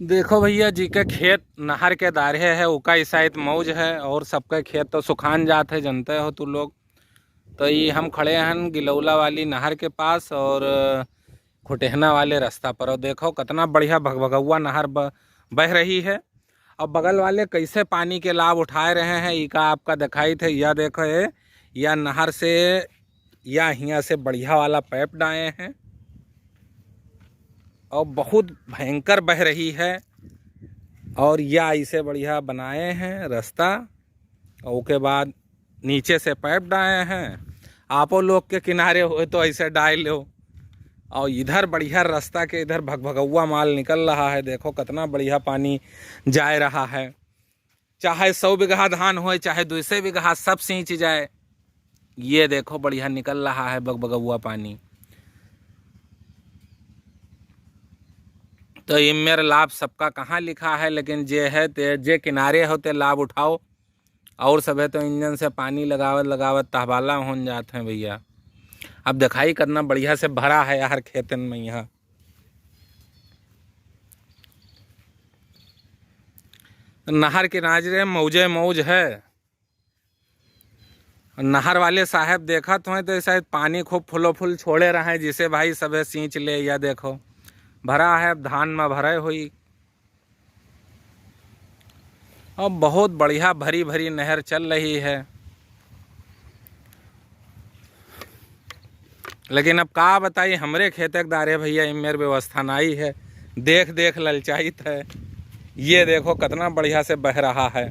देखो भैया जी के खेत नहर के दारे है, उका इस साइड मौज है और सबके खेत तो सुखान जात है, जानते हो तू लोग। तो ये हम खड़े हैं गिलौला वाली नहर के पास और खुटेहना वाले रास्ता पर। और देखो कितना बढ़िया भगभगौआ नहर बह रही है। और बगल वाले कैसे पानी के लाभ उठाए रहे हैं इका आपका दिखाई थे। यह देखो यह नहर से या यहाँ से बढ़िया वाला पाइप डाए हैं और बहुत भयंकर बह रही है। और या इसे बढ़िया बनाए हैं रास्ता और उसके बाद नीचे से पाइप डाए हैं। आपो लोग के किनारे हुए तो ऐसे डाल लो। और इधर बढ़िया रास्ता के इधर भगभगौआ माल निकल रहा है। देखो कितना बढ़िया पानी जा रहा है। चाहे 100 बीघा धान हो चाहे 200 बीघा सब सींच जाए। ये देखो बढ़िया निकल रहा है भगभगौआ पानी। तो इमेर लाभ सबका कहाँ लिखा है, लेकिन जे है ते जे किनारे होते लाभ उठाओ। और सब है तो इंजन से पानी लगावत लगावत तहबाला हो जाते हैं भैया। अब दिखाई करना बढ़िया से भरा है यार खेतन में। यहाँ नहर के नाजरे मौजे मौज है। नहर वाले साहब देखत हो तो शायद पानी खूब फुलो फुल छोड़े रहे जिसे भाई सबे सींच ले। या देखो भरा है, धान में भरे हुई और बहुत बढ़िया भरी भरी नहर चल रही है। लेकिन अब का बताइए हमरे खेतक दारे भैया इमेर व्यवस्था नहीं है। देख देख ललचाइत है। ये देखो कितना बढ़िया से बह रहा है।